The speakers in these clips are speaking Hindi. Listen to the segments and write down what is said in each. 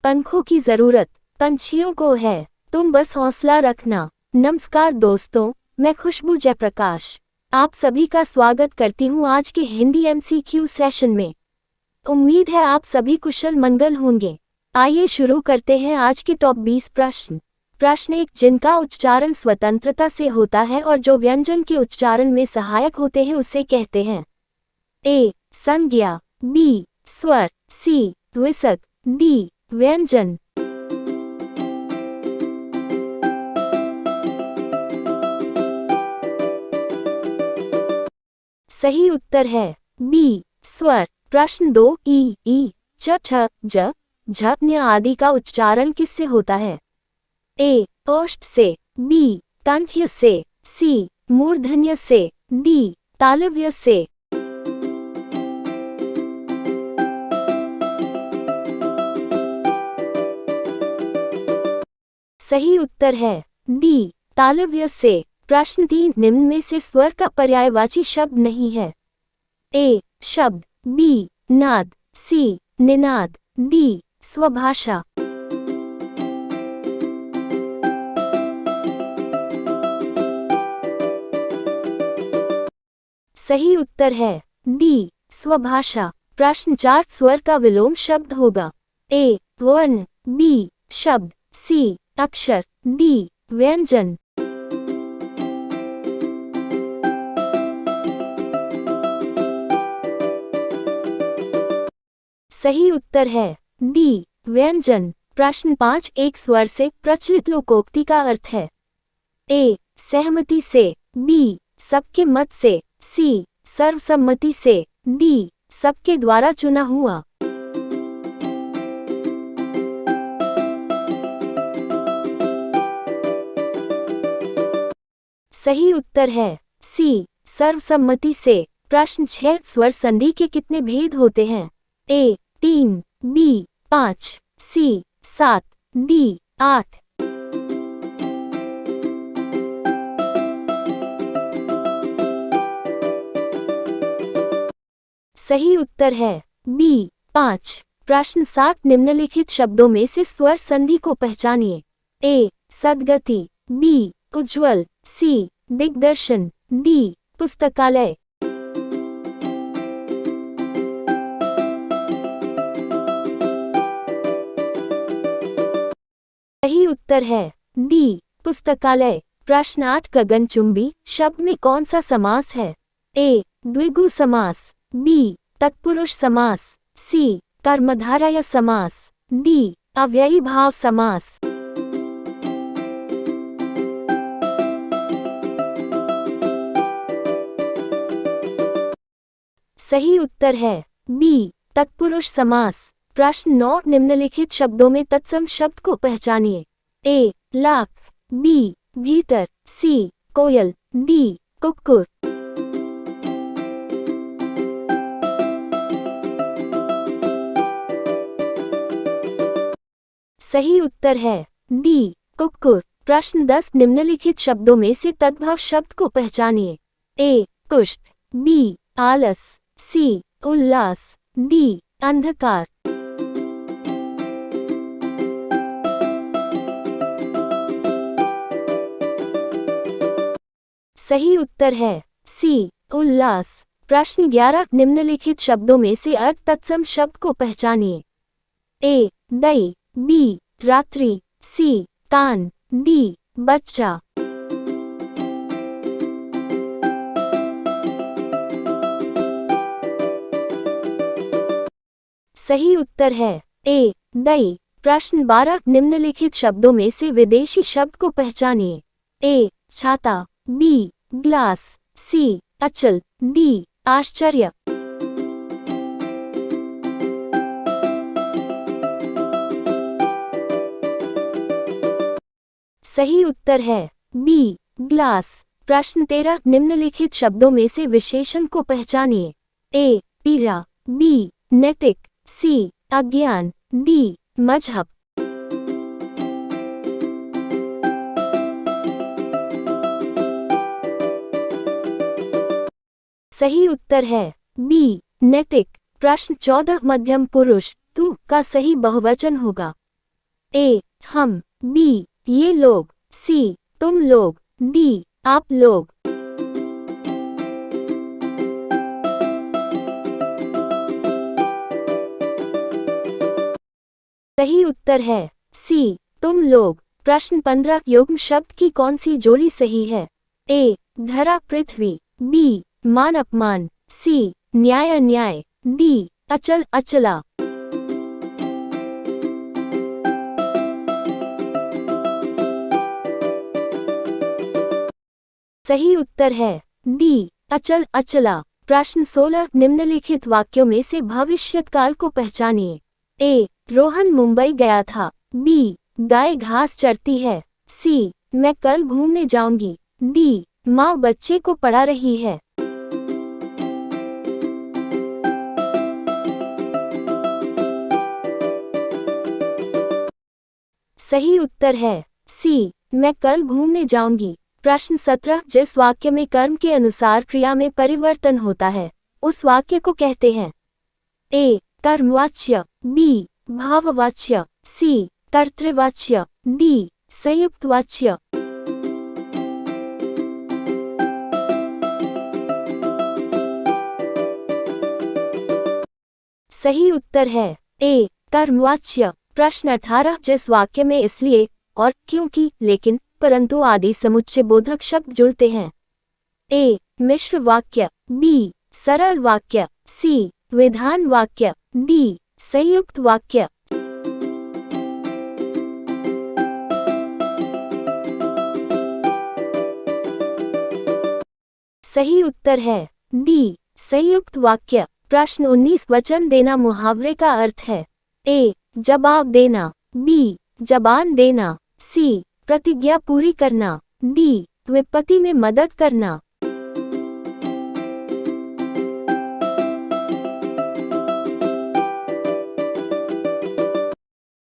पंखों की जरूरत पंछियों को है, तुम बस हौसला रखना। नमस्कार दोस्तों, मैं खुशबू जयप्रकाश आप सभी का स्वागत करती हूँ आज के हिंदी MCQ सेशन में। उम्मीद है आप सभी कुशल मंगल होंगे। आइए शुरू करते हैं आज के टॉप 20 प्रश्न। प्रश्न 1, जिनका उच्चारण स्वतंत्रता से होता है और जो व्यंजन के उच्चारण में सहायक होते हैं उसे कहते हैं। A. संज्ञा, B. स्वर, C. विसर्ग, D. व्यंजन। सही उत्तर है B. स्वर। प्रश्न 2, ई, च, छ, ज, झ, ञ आदि का उच्चारण किससे होता है? A. ओष्ठ से, B. कंठ्य से, C. मूर्धन्य से, D. तालव्य से। सही उत्तर है D. तालव्य से। प्रश्न 3, निम्न में से स्वर का पर्यायवाची शब्द नहीं है। A. शब्द, B. नाद, C. निनाद, D. स्वभाषा। सही उत्तर है D. स्वभाषा। प्रश्न 4, स्वर का विलोम शब्द होगा। A. वर्ण, B. शब्द, C. अक्षर, D. व्यंजन। सही उत्तर है D. व्यंजन। प्रश्न 5, एक स्वर से प्रचलित लोकोक्ति का अर्थ है। A. सहमति से, B. सबके मत से, C. सर्वसम्मति से, D. सबके द्वारा चुना हुआ। सही उत्तर है C. सर्वसम्मति से। प्रश्न 6, स्वर संधि के कितने भेद होते हैं? A. 3, B. 5, C. 7, D. 8। सही उत्तर है B. 5। प्रश्न 7, निम्नलिखित शब्दों में से स्वर संधि को पहचानिए। A. सद्गति, B. Ujjwal, C. दिग्दर्शन, D. पुस्तकालय। सही उत्तर है D. पुस्तकालय। प्रश्न 8, गगनचुंबी शब्द में कौन सा समास है? A. द्विगु समास, B. तत्पुरुष समास, C. कर्मधारय समास, D. अव्ययी भाव समास। सही उत्तर है B. तत्पुरुष समास। प्रश्न 9, निम्नलिखित शब्दों में तत्सम शब्द को पहचानिए। A. लाख, B. भीतर, C. कोयल, D. कुक्कुर। सही उत्तर है D. कुक्कुर। प्रश्न 10, निम्नलिखित शब्दों में से तद्भव शब्द को पहचानिए। A. कुष्ठ, B. आलस, C. उल्लास, D. अंधकार। सही उत्तर है C. उल्लास। प्रश्न 11, निम्नलिखित शब्दों में से अर्थ तत्सम शब्द को पहचानिए। A. दई, B. रात्रि, C. कान, D. बच्चा। सही उत्तर है A. दई। प्रश्न 12, निम्नलिखित शब्दों में से विदेशी शब्द को पहचानिए। A. छाता, B. Glass, C. अचल, D. आश्चर्य। सही उत्तर है B. ग्लास। प्रश्न 13, निम्नलिखित शब्दों में से विशेषण को पहचानिए। A. पीड़ा, B. नैतिक, C. अज्ञान, D. मजहब। सही उत्तर है B. नैतिक। प्रश्न 14, मध्यम पुरुष तू का सही बहुवचन होगा। ए हम, बी ये लोग, सी तुम लोग, डी आप लोग। सही उत्तर है सी तुम लोग। प्रश्न 15 युग्म शब्द की कौन सी जोड़ी सही है? ए धरा पृथ्वी, बी मान अपमान, सी न्याय अन्याय, डी अचल अचला। सही उत्तर है डी अचल अचला। प्रश्न 16 निम्नलिखित वाक्यों में से भविष्यकाल को पहचानिए। ए रोहन मुंबई गया था, बी गाय घास चरती है, सी मैं कल घूमने जाऊंगी, डी माँ बच्चे को पढ़ा रही है। सही उत्तर है सी मैं कल घूमने जाऊंगी। प्रश्न 17 जिस वाक्य में कर्म के अनुसार क्रिया में परिवर्तन होता है उस वाक्य को कहते हैं? ए कर्मवाच्य, बी भाववाच्य, सी कर्तृवाच्य, डी संयुक्त वाच्य। सही उत्तर है ए कर्मवाच्य। प्रश्न 18 जिस वाक्य में इसलिए और क्योंकि लेकिन परंतु आदि समुच्चय बोधक शब्द जुड़ते हैं? ए मिश्र वाक्य, बी सरल वाक्य, सी विधान वाक्य, डी संयुक्त वाक्य। सही उत्तर है डी संयुक्त वाक्य। प्रश्न 19 वचन देना मुहावरे का अर्थ है? ए जवाब देना, बी जबान देना, सी प्रतिज्ञा पूरी करना, डी विपत्ति में मदद करना।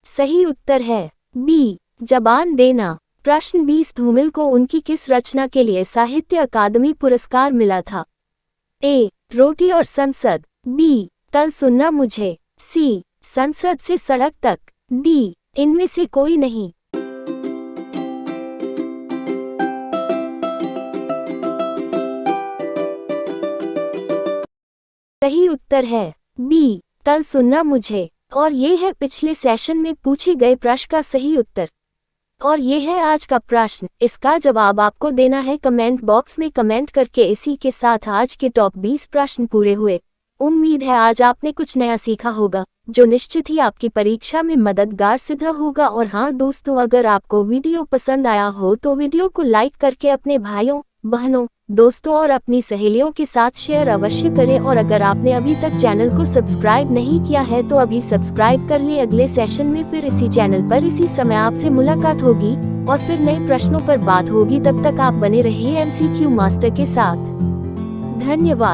सही उत्तर है बी जबान देना। प्रश्न 20 धूमिल को उनकी किस रचना के लिए साहित्य अकादमी पुरस्कार मिला था? ए रोटी और संसद, बी कल सुनना मुझे, सी संसद से सड़क तक, डी इनमें से कोई नहीं। सही उत्तर है बी कल सुनना मुझे। और ये है पिछले सेशन में पूछे गए प्रश्न का सही उत्तर। और ये है आज का प्रश्न। इसका जवाब आपको देना है कमेंट बॉक्स में कमेंट करके। इसी के साथ आज के टॉप 20 प्रश्न पूरे हुए। उम्मीद है आज आपने कुछ नया सीखा होगा जो निश्चित ही आपकी परीक्षा में मददगार सिद्ध होगा। और हाँ दोस्तों, अगर आपको वीडियो पसंद आया हो तो वीडियो को लाइक करके अपने भाइयों, बहनों, दोस्तों और अपनी सहेलियों के साथ शेयर अवश्य करें। और अगर आपने अभी तक चैनल को सब्सक्राइब नहीं किया है तो अभी सब्सक्राइब कर लें। अगले सेशन में फिर इसी चैनल पर इसी समय आपसे मुलाकात होगी और फिर नए प्रश्नों पर बात होगी। तब तक आप बने रहिए MCQ मास्टर के साथ। धन्यवाद।